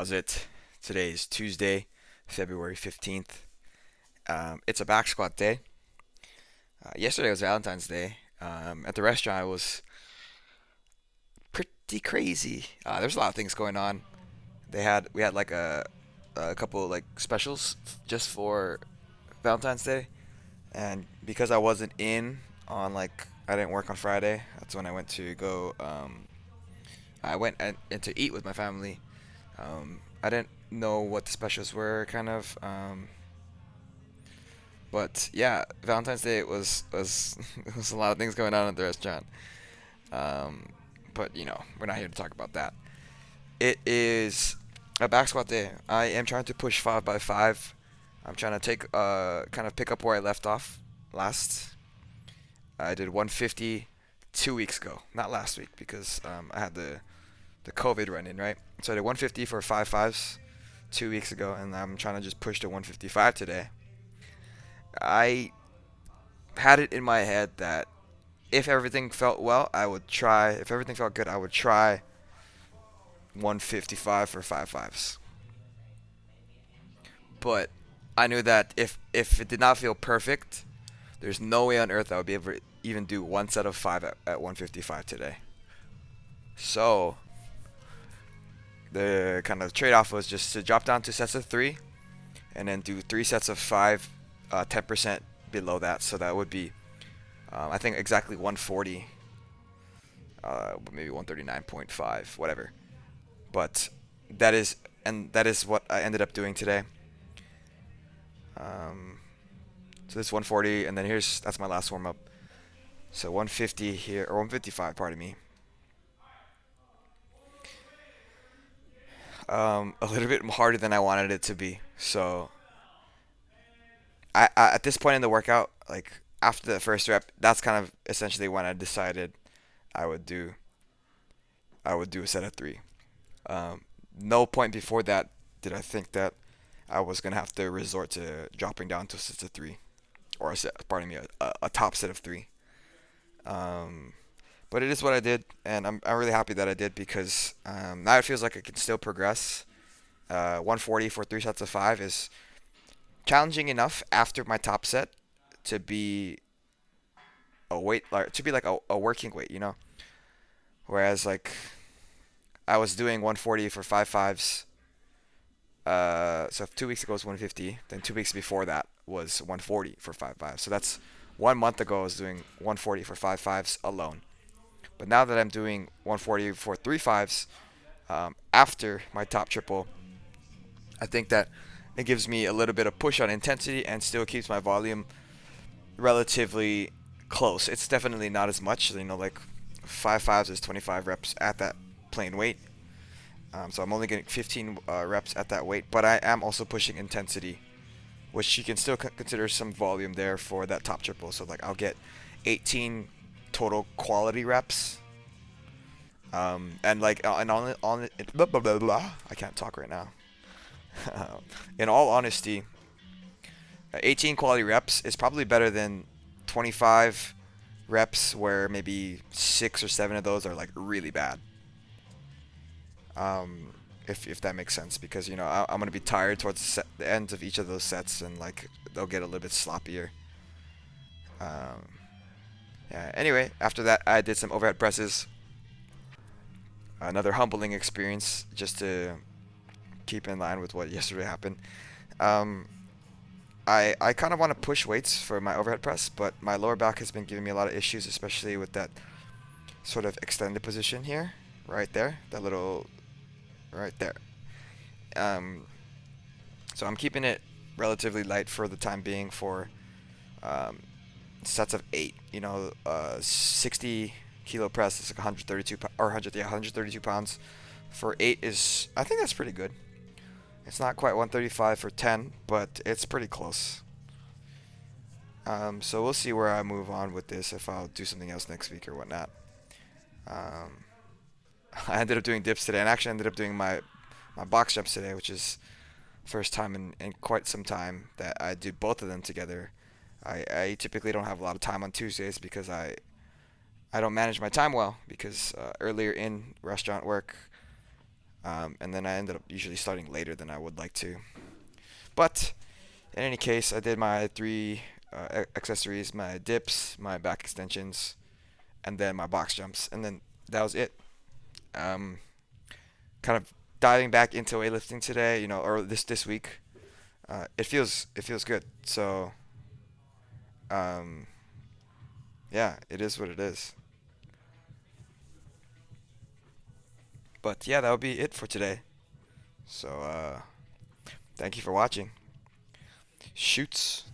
How's it? Today is Tuesday, February 15th. It's a back squat day. Yesterday was Valentine's Day. At the restaurant, it was pretty crazy. There's a lot of things going on. We had like a couple like specials just for Valentine's Day, and because I wasn't in on like I didn't work on Friday. That's when I went to go. I went and to eat with my family. I didn't know what the specials were, kind of. But yeah, Valentine's Day was it was a lot of things going on at the restaurant. Um, but we're not here to talk about that. It is a back squat day. I am trying to push 5 by 5. I'm trying to take kind of pick up where I left off last. I did 150 2 weeks ago, not last week because I had the COVID run in, right? So I did 150 for 5 5s 2 weeks ago, and I'm trying to just push to 155 today. I had it in my head that if everything felt well, I would try. If everything felt good, I would try 155 for 5 5s. But I knew that if it did not feel perfect, there's no way on earth I would be able to even do one set of five at 155 today. So the kind of trade-off was just to drop down to sets of three, and then do 3 sets of 5, 10% below that. So that would be, I think, exactly 140, maybe 139.5, whatever. But that is that is what I ended up doing today. Um, so this 140, and then that's my last warm up. So 150 here, or 155, pardon me. A little bit harder than I wanted it to be. So I at this point in the workout, like after the first rep, that's kind of essentially when I decided I would do I would do a set of three. Um, no point before that did I think that I was gonna have to resort to dropping down to sets of three, or a set, pardon me, a top set of three. Um, but it is what I did, and I'm really happy that I did because now it feels like I can still progress. 140 for 3 sets of 5 is challenging enough after my top set to be a weight, like to be like a working weight, you know. Whereas like I was doing 140 for 5 5s. So 2 weeks ago was 150. Then 2 weeks before that was 140 for 5 5. So that's 1 month ago I was doing 140 for 5 5s alone. But now that I'm doing 140 for 3 5s, after my top triple, I think that it gives me a little bit of push on intensity and still keeps my volume relatively close. It's definitely not as much, like 5 5s is 25 reps at that plain weight. So I'm only getting 15 reps at that weight, but I am also pushing intensity, which you can still consider some volume there for that top triple. So like I'll get 18 total quality reps. And like and on blah, blah, blah, blah. I can't talk right now. In all honesty, 18 quality reps is probably better than 25 reps where maybe 6 or 7 of those are like really bad. If that makes sense, because I'm gonna be tired towards the end of each of those sets, and like they'll get a little bit sloppier. Um, yeah. Anyway, after that, I did some overhead presses. Another humbling experience, just to keep in line with what yesterday happened. Um, I kind of want to push weights for my overhead press, but my lower back has been giving me a lot of issues, especially with that sort of extended position here, right there, that little, right there. Um, so I'm keeping it relatively light for the time being for um, sets of 8. 60 kilo press is like 132 or 100, yeah, 132 pounds for 8 is, I think that's pretty good. It's not quite 135 for 10, but it's pretty close. So we'll see where I move on with this, if I'll do something else next week or whatnot. Um, I ended up doing dips today, and actually ended up doing my box jumps today, which is first time in quite some time that I did both of them together. I typically don't have a lot of time on Tuesdays because I don't manage my time well, because earlier in restaurant work, And then I ended up usually starting later than I would like to. But in any case, I did my three accessories: my dips, my back extensions, and then my box jumps, and then that was it. Um, Kind of diving back into weightlifting today, or this week. It feels good. So um, yeah, it is what it is. But yeah, that would be it for today. So thank you for watching. Shoots.